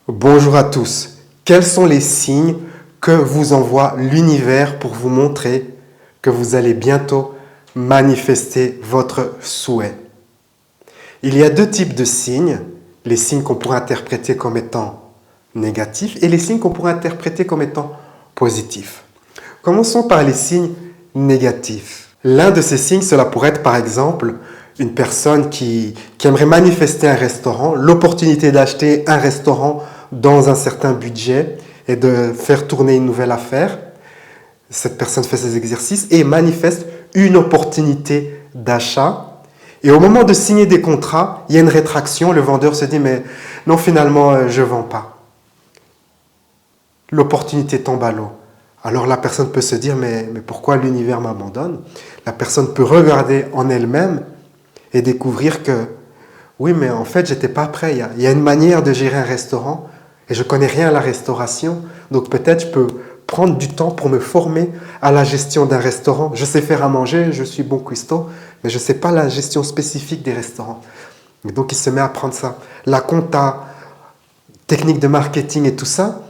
Bonjour à tous. Quels sont les signes que vous envoie l'univers pour vous montrer que vous allez bientôt manifester votre souhait? Il y a deux types de signes, les signes qu'on pourrait interpréter comme étant négatifs et les signes qu'on pourrait interpréter comme étant positifs. Commençons par les signes négatifs. L'un de ces signes, cela pourrait être par exemple une personne qui aimerait manifester un restaurant, l'opportunité d'acheter un restaurant dans un certain budget et de faire tourner une nouvelle affaire. Cette personne fait ses exercices et manifeste une opportunité d'achat. Et au moment de signer des contrats, il y a une rétraction. Le vendeur se dit, mais non, finalement, je ne vends pas. L'opportunité tombe à l'eau. Alors la personne peut se dire, mais pourquoi l'univers m'abandonne? La personne peut regarder en elle-même et découvrir que, oui, mais en fait, je n'étais pas prêt. Il y a une manière de gérer un restaurant et je ne connais rien à la restauration. Donc peut-être je peux prendre du temps pour me former à la gestion d'un restaurant. Je sais faire à manger, je suis bon cuistot, mais je ne sais pas la gestion spécifique des restaurants. Et donc il se met à apprendre ça. La compta, technique de marketing et tout ça.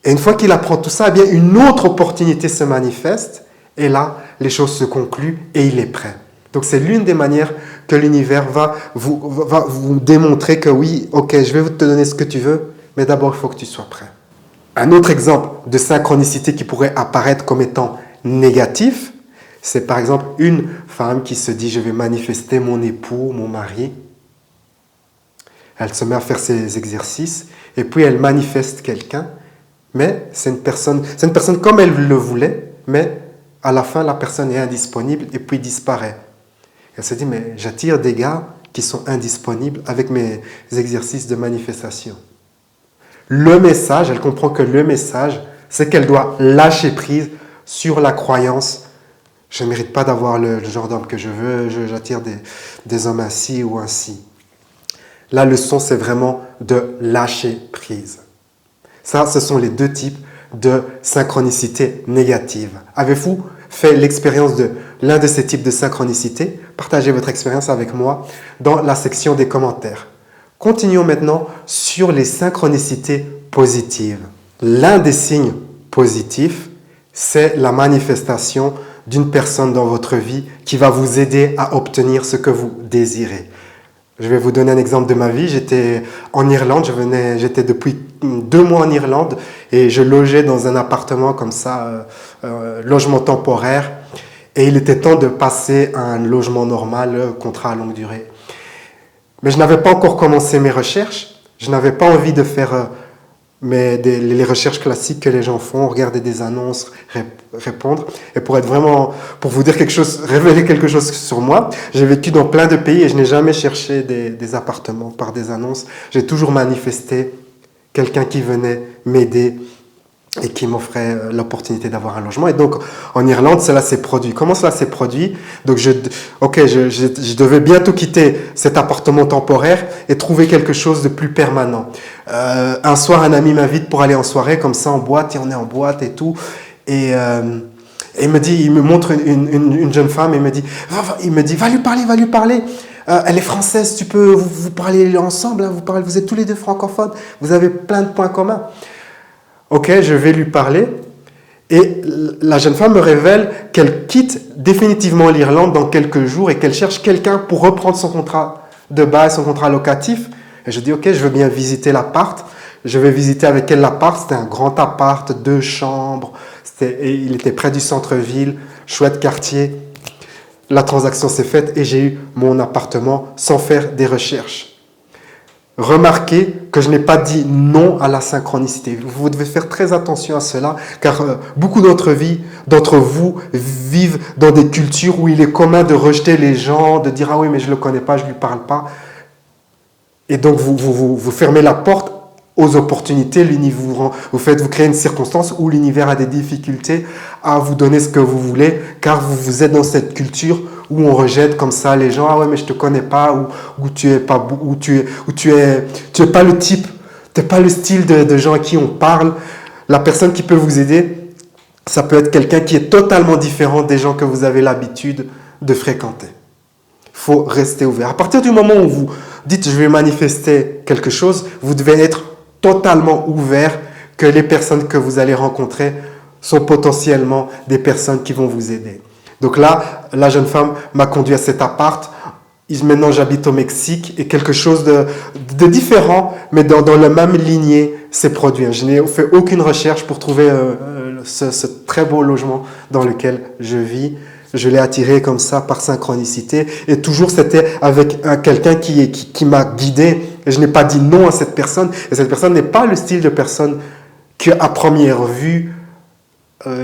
Et une fois qu'il apprend tout ça, eh bien une autre opportunité se manifeste. Et là, les choses se concluent et il est prêt. Donc c'est l'une des manières que l'univers va vous démontrer que oui, ok, je vais te donner ce que tu veux, mais d'abord il faut que tu sois prêt. Un autre exemple de synchronicité qui pourrait apparaître comme étant négatif, c'est par exemple une femme qui se dit je vais manifester mon époux, mon mari. Elle se met à faire ses exercices et puis elle manifeste quelqu'un, mais c'est une personne comme elle le voulait, mais à la fin la personne est indisponible et puis disparaît. Elle se dit, mais j'attire des gars qui sont indisponibles avec mes exercices de manifestation. Le message, elle comprend que le message, c'est qu'elle doit lâcher prise sur la croyance. Je ne mérite pas d'avoir le genre d'homme que je veux, j'attire des hommes ainsi ou ainsi. La leçon, c'est vraiment de lâcher prise. Ça, ce sont les deux types de synchronicité négative. Avez-vous fait l'expérience de l'un de ces types de synchronicité? Partagez votre expérience avec moi dans la section des commentaires. Continuons maintenant sur les synchronicités positives. L'un des signes positifs, c'est la manifestation d'une personne dans votre vie qui va vous aider à obtenir ce que vous désirez. Je vais vous donner un exemple de ma vie. J'étais en Irlande, j'étais depuis 2 mois en Irlande et je logeais dans un appartement comme ça, logement temporaire. Et il était temps de passer à un logement normal, contrat à longue durée. Mais je n'avais pas encore commencé mes recherches. Je n'avais pas envie de faire les recherches classiques que les gens font, regarder des annonces, répondre. Et pour vous dire quelque chose, révéler quelque chose sur moi, j'ai vécu dans plein de pays et je n'ai jamais cherché des appartements par des annonces. J'ai toujours manifesté quelqu'un qui venait m'aider et qui m'offrait l'opportunité d'avoir un logement. Et donc, en Irlande, cela s'est produit. Comment cela s'est produit? Donc, je devais bientôt quitter cet appartement temporaire et trouver quelque chose de plus permanent. Un soir, un ami m'invite pour aller en soirée, comme ça, en boîte, et on est en boîte et tout. Et il me montre une jeune femme et il me dit, va lui parler. Elle est française, vous parlez ensemble, hein, vous êtes tous les deux francophones, vous avez plein de points communs. Ok, je vais lui parler. Et la jeune femme me révèle qu'elle quitte définitivement l'Irlande dans quelques jours et qu'elle cherche quelqu'un pour reprendre son contrat de bail, son contrat locatif. Et je dis, ok, je veux bien visiter l'appart. Je vais visiter avec elle l'appart. C'était un grand appart, 2 chambres. Il était près du centre-ville, chouette quartier. La transaction s'est faite et j'ai eu mon appartement sans faire des recherches. Remarquez que je n'ai pas dit non à la synchronicité. Vous devez faire très attention à cela, car beaucoup d'entre vous vivent dans des cultures où il est commun de rejeter les gens, de dire « Ah oui, mais je ne le connais pas, je ne lui parle pas ». Et donc, vous fermez la porte aux opportunités, vous créez une circonstance où l'univers a des difficultés à vous donner ce que vous voulez, car vous êtes dans cette culture où on rejette comme ça les gens. Ah ouais, mais je te connais pas, ou tu es pas le type, tu n'es pas le style de gens à qui on parle. La personne qui peut vous aider, ça peut être quelqu'un qui est totalement différent des gens que vous avez l'habitude de fréquenter. Il faut rester ouvert. À partir du moment où vous dites je vais manifester quelque chose, vous devez être totalement ouvert que les personnes que vous allez rencontrer sont potentiellement des personnes qui vont vous aider. Donc là, la jeune femme m'a conduit à cet appart. Maintenant, j'habite au Mexique et quelque chose de différent, mais dans la même lignée, s'est produit. Je n'ai fait aucune recherche pour trouver ce très beau logement dans lequel je vis. Je l'ai attiré comme ça par synchronicité et toujours c'était avec quelqu'un qui m'a guidé. Et je n'ai pas dit non à cette personne. Et cette personne n'est pas le style de personne qu'à première vue,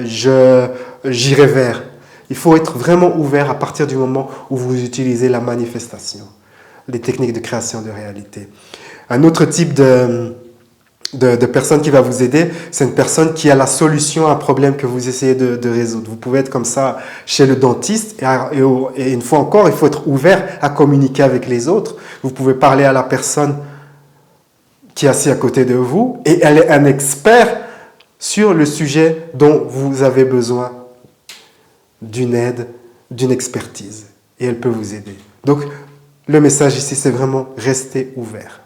j'irai vers. Il faut être vraiment ouvert à partir du moment où vous utilisez la manifestation, les techniques de création de réalité. Un autre type de personne qui va vous aider, c'est une personne qui a la solution à un problème que vous essayez de résoudre. Vous pouvez être comme ça chez le dentiste et une fois encore, il faut être ouvert à communiquer avec les autres. Vous pouvez parler à la personne qui est assise à côté de vous et elle est un expert sur le sujet dont vous avez besoin d'une aide, d'une expertise. Et elle peut vous aider. Donc, le message ici, c'est vraiment rester ouvert.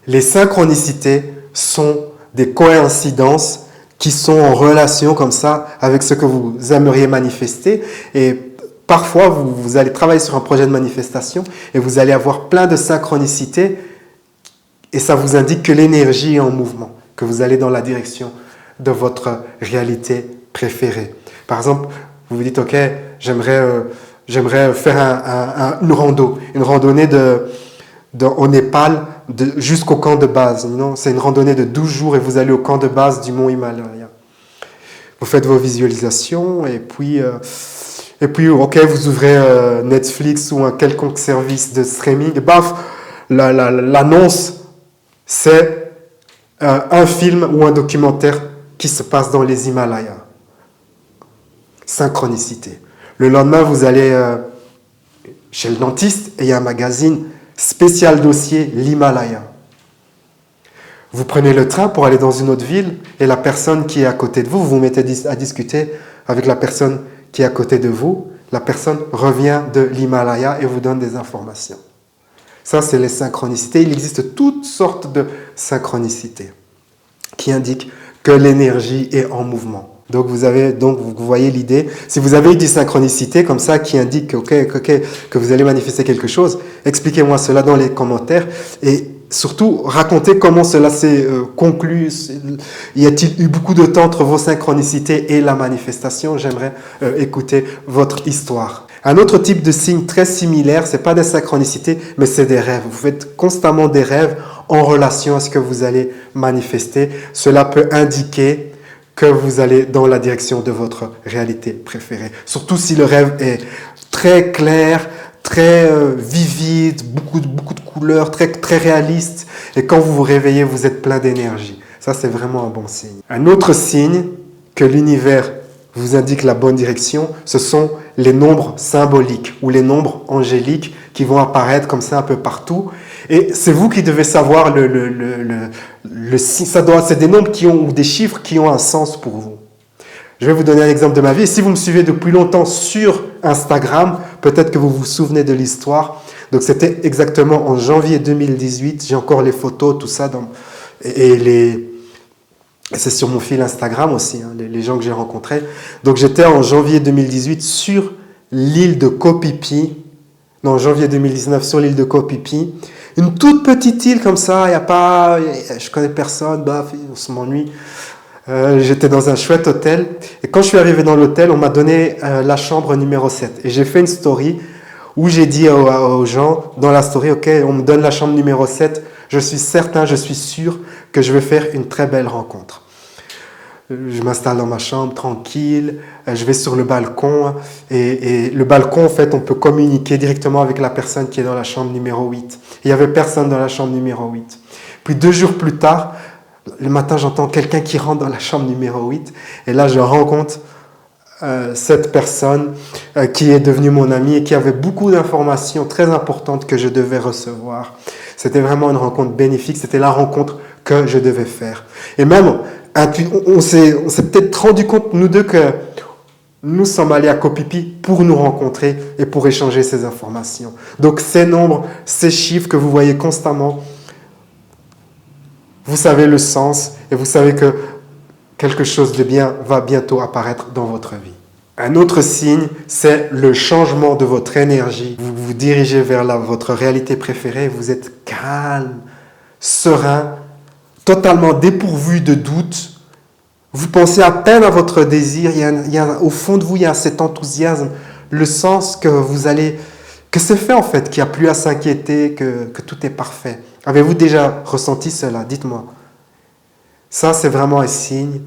Les synchronicités sont des coïncidences qui sont en relation comme ça avec ce que vous aimeriez manifester. Et parfois, vous allez travailler sur un projet de manifestation et vous allez avoir plein de synchronicités et ça vous indique que l'énergie est en mouvement, que vous allez dans la direction de votre réalité préférée. Par exemple, vous vous dites, OK, j'aimerais faire une randonnée au Népal jusqu'au camp de base. C'est une randonnée de 12 jours et vous allez au camp de base du mont Himalaya. Vous faites vos visualisations et puis OK, vous ouvrez Netflix ou un quelconque service de streaming. Et baf, l'annonce, c'est un film ou un documentaire qui se passe dans les Himalayas. Synchronicité. Le lendemain, vous allez chez le dentiste et il y a un magazine spécial dossier l'Himalaya. Vous prenez le train pour aller dans une autre ville et la personne qui est à côté de vous, vous vous mettez à discuter avec la personne qui est à côté de vous. La personne revient de l'Himalaya et vous donne des informations. Ça, c'est les synchronicités. Il existe toutes sortes de synchronicités qui indiquent que l'énergie est en mouvement. Donc vous voyez l'idée. Si vous avez eu des synchronicités comme ça qui indiquent que vous allez manifester quelque chose, expliquez-moi cela dans les commentaires et surtout racontez comment cela s'est conclu. Y a-t-il eu beaucoup de temps entre vos synchronicités et la manifestation? J'aimerais écouter votre histoire. Un autre type de signe très similaire, c'est pas des synchronicités, mais c'est des rêves. Vous faites constamment des rêves en relation à ce que vous allez manifester. Cela peut indiquer que vous allez dans la direction de votre réalité préférée. Surtout si le rêve est très clair, très vivide, beaucoup de couleurs, très réaliste. Et quand vous vous réveillez, vous êtes plein d'énergie. Ça, c'est vraiment un bon signe. Un autre signe que l'univers vous indique la bonne direction, ce sont les nombres symboliques ou les nombres angéliques qui vont apparaître comme ça un peu partout. Et c'est vous qui devez savoir c'est des nombres ou des chiffres qui ont un sens pour vous. Je vais vous donner un exemple de ma vie. Si vous me suivez depuis longtemps sur Instagram, peut-être que vous vous souvenez de l'histoire. Donc c'était exactement en janvier 2018. J'ai encore les photos, tout ça. C'est sur mon fil Instagram aussi, les gens que j'ai rencontrés. Donc j'étais en janvier 2018 sur l'île de Koh Phi Phi. Non, janvier 2019 sur l'île de Koh Phi Phi. Une toute petite île comme ça, je connais personne, on se m'ennuie. J'étais dans un chouette hôtel. Et quand je suis arrivé dans l'hôtel, on m'a donné la chambre numéro 7. Et j'ai fait une story où j'ai dit aux gens dans la story, OK, on me donne la chambre numéro 7. Je suis certain, je suis sûr que je vais faire une très belle rencontre. Je m'installe dans ma chambre tranquille, je vais sur le balcon et le balcon, en fait, on peut communiquer directement avec la personne qui est dans la chambre numéro 8. Il n'y avait personne dans la chambre numéro 8. Puis 2 jours plus tard, le matin, j'entends quelqu'un qui rentre dans la chambre numéro 8 et là, je rencontre cette personne qui est devenue mon amie et qui avait beaucoup d'informations très importantes que je devais recevoir. C'était vraiment une rencontre bénéfique, c'était la rencontre que je devais faire. Et même, on s'est peut-être rendu compte, nous deux, que nous sommes allés à Koh Phi Phi pour nous rencontrer et pour échanger ces informations. Donc ces nombres, ces chiffres que vous voyez constamment, vous savez le sens et vous savez que quelque chose de bien va bientôt apparaître dans votre vie. Un autre signe, c'est le changement de votre énergie. Vous vous dirigez vers votre réalité préférée, vous êtes calme, serein, totalement dépourvu de doute. Vous pensez à peine à votre désir, au fond de vous, il y a cet enthousiasme, le sens que que c'est fait en fait, qu'il n'y a plus à s'inquiéter, que tout est parfait. Avez-vous déjà ressenti cela? Dites-moi. Ça, c'est vraiment un signe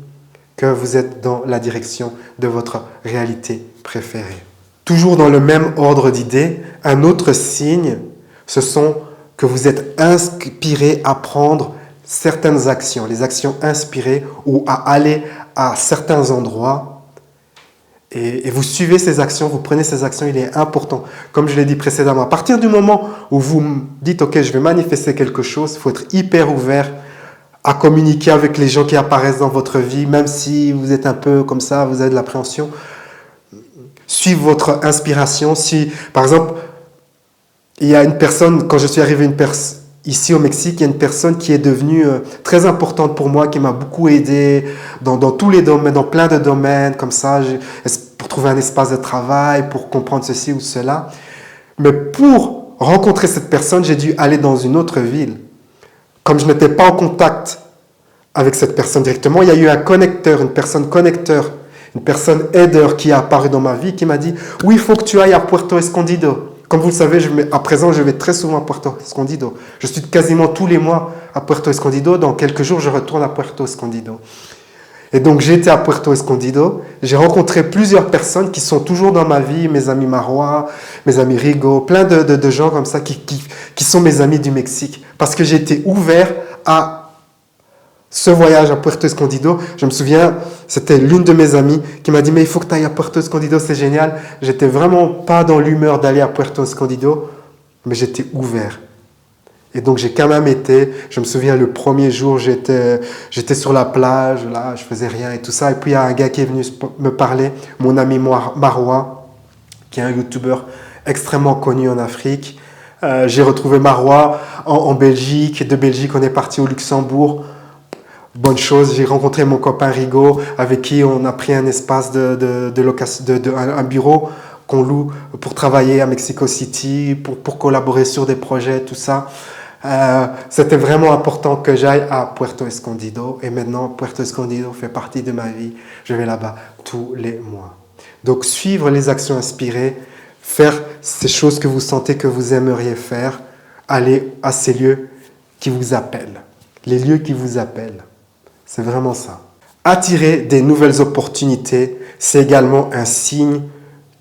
que vous êtes dans la direction de votre réalité préférée. Toujours dans le même ordre d'idées, un autre signe, ce sont que vous êtes inspiré à prendre certaines actions, les actions inspirées ou à aller à certains endroits et vous suivez ces actions, vous prenez ces actions, il est important. Comme je l'ai dit précédemment, à partir du moment où vous dites « Ok, je vais manifester quelque chose », il faut être hyper ouvert à communiquer avec les gens qui apparaissent dans votre vie, même si vous êtes un peu comme ça, vous avez de l'appréhension. Suivez votre inspiration. Si, par exemple, il y a une personne, quand je suis arrivé ici au Mexique, il y a une personne qui est devenue très importante pour moi, qui m'a beaucoup aidé dans tous les domaines, dans plein de domaines, comme ça, pour trouver un espace de travail, pour comprendre ceci ou cela. Mais pour rencontrer cette personne, j'ai dû aller dans une autre ville. Comme je n'étais pas en contact avec cette personne directement, il y a eu un connecteur, une personne aideur qui est apparue dans ma vie, qui m'a dit « Oui, il faut que tu ailles à Puerto Escondido ». Comme vous le savez, à présent, je vais très souvent à Puerto Escondido. Je suis quasiment tous les mois à Puerto Escondido. Dans quelques jours, je retourne à Puerto Escondido. Et donc, j'ai été à Puerto Escondido. J'ai rencontré plusieurs personnes qui sont toujours dans ma vie, mes amis Marois, mes amis Rigo, plein de gens comme ça qui sont mes amis du Mexique. Parce que j'ai été ouvert à ce voyage à Puerto Escondido. Je me souviens, c'était l'une de mes amies qui m'a dit « Mais il faut que tu ailles à Puerto Escondido, c'est génial ». J'étais vraiment pas dans l'humeur d'aller à Puerto Escondido, mais j'étais ouvert. Et donc j'ai quand même été, je me souviens le premier jour, j'étais sur la plage, là, je faisais rien et tout ça. Et puis il y a un gars qui est venu me parler, mon ami Marois, qui est un youtubeur extrêmement connu en Afrique. J'ai retrouvé Marois en Belgique. De Belgique, on est parti au Luxembourg. Bonne chose, j'ai rencontré mon copain Rigo, avec qui on a pris un espace un bureau qu'on loue pour travailler à Mexico City, pour collaborer sur des projets, tout ça. C'était vraiment important que j'aille à Puerto Escondido. Et maintenant, Puerto Escondido fait partie de ma vie. Je vais là-bas tous les mois. Donc, suivre les actions inspirées, faire ces choses que vous sentez que vous aimeriez faire, aller à ces lieux qui vous appellent. Les lieux qui vous appellent. C'est vraiment ça. Attirer des nouvelles opportunités, c'est également un signe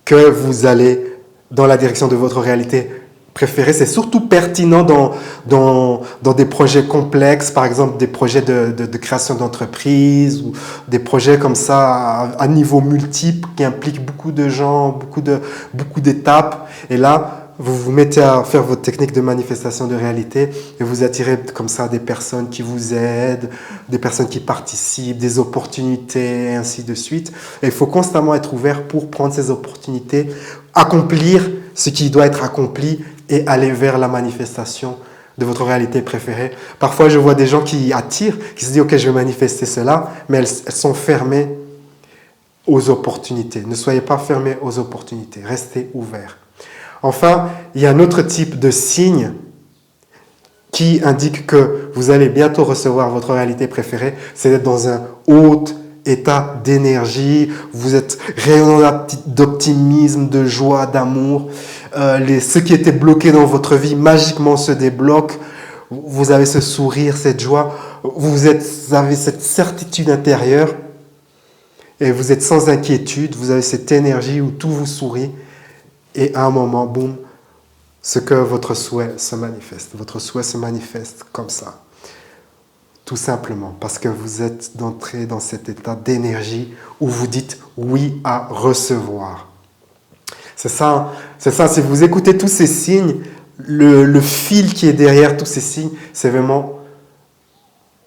que vous allez dans la direction de votre réalité préférée. C'est surtout pertinent dans des projets complexes, par exemple des projets de création d'entreprise ou des projets comme ça à niveau multiple qui impliquent beaucoup de gens, beaucoup d'étapes. Et là, vous vous mettez à faire votre technique de manifestation de réalité et vous attirez comme ça des personnes qui vous aident, des personnes qui participent, des opportunités, et ainsi de suite. Et il faut constamment être ouvert pour prendre ces opportunités, accomplir ce qui doit être accompli et aller vers la manifestation de votre réalité préférée. Parfois, je vois des gens qui attirent, qui se disent « Ok, je vais manifester cela », mais elles sont fermées aux opportunités. Ne soyez pas fermés aux opportunités, restez ouverts. Enfin, il y a un autre type de signe qui indique que vous allez bientôt recevoir votre réalité préférée, c'est d'être dans un haut état d'énergie, vous êtes rayonnant d'optimisme, de joie, d'amour. Ce qui était bloqué dans votre vie magiquement se débloque. Vous avez ce sourire, cette joie, vous avez cette certitude intérieure et vous êtes sans inquiétude, vous avez cette énergie où tout vous sourit. Et à un moment, boum, votre souhait se manifeste. Votre souhait se manifeste comme ça. Tout simplement parce que vous êtes entré dans cet état d'énergie où vous dites oui à recevoir. C'est ça, si vous écoutez tous ces signes, le fil qui est derrière tous ces signes, c'est vraiment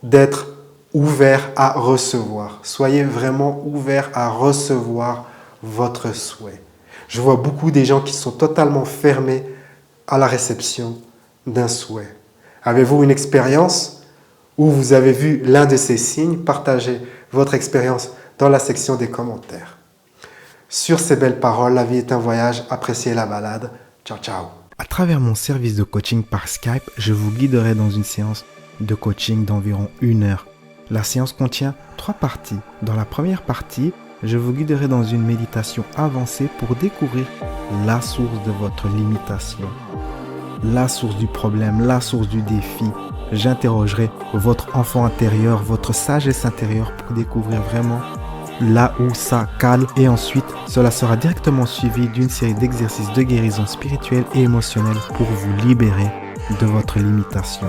d'être ouvert à recevoir. Soyez vraiment ouvert à recevoir votre souhait. Je vois beaucoup des gens qui sont totalement fermés à la réception d'un souhait. Avez-vous une expérience ou vous avez vu l'un de ces signes, partagez votre expérience dans la section des commentaires. Sur ces belles paroles, la vie est un voyage, appréciez la balade. Ciao, ciao. À travers mon service de coaching par Skype, je vous guiderai dans une séance de coaching d'environ 1 heure. La séance contient 3 parties. Dans la première partie, je vous guiderai dans une méditation avancée pour découvrir la source de votre limitation, la source du problème, la source du défi. J'interrogerai votre enfant intérieur, votre sagesse intérieure pour découvrir vraiment là où ça cale. Et ensuite, cela sera directement suivi d'une série d'exercices de guérison spirituelle et émotionnelle pour vous libérer de votre limitation.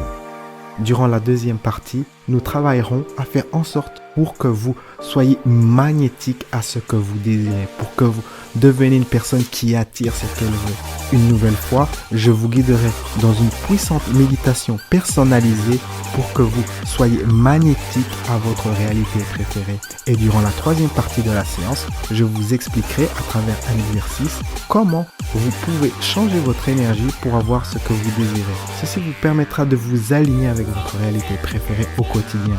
Durant la deuxième partie, nous travaillerons à faire en sorte pour que vous soyez magnétique à ce que vous désirez, pour que vous deveniez une personne qui attire ce qu'elle veut. Une nouvelle fois, je vous guiderai dans une puissante méditation personnalisée pour que vous soyez magnétique à votre réalité préférée. Et durant la troisième partie de la séance, je vous expliquerai à travers un exercice comment vous pouvez changer votre énergie pour avoir ce que vous désirez. Ceci vous permettra de vous aligner avec votre réalité préférée au quotidien.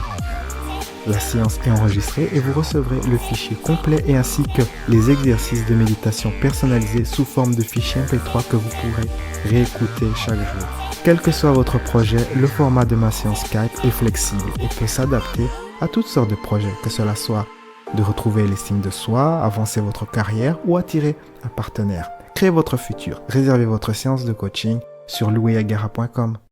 La séance est enregistrée et vous recevrez le fichier complet et ainsi que les exercices de méditation personnalisés sous forme de fichier MP3 que vous pourrez réécouter chaque jour. Quel que soit votre projet, le format de ma séance Skype est flexible et peut s'adapter à toutes sortes de projets, que cela soit de retrouver l'estime de soi, avancer votre carrière ou attirer un partenaire. Créez votre futur. Réservez votre séance de coaching sur louisagara.com.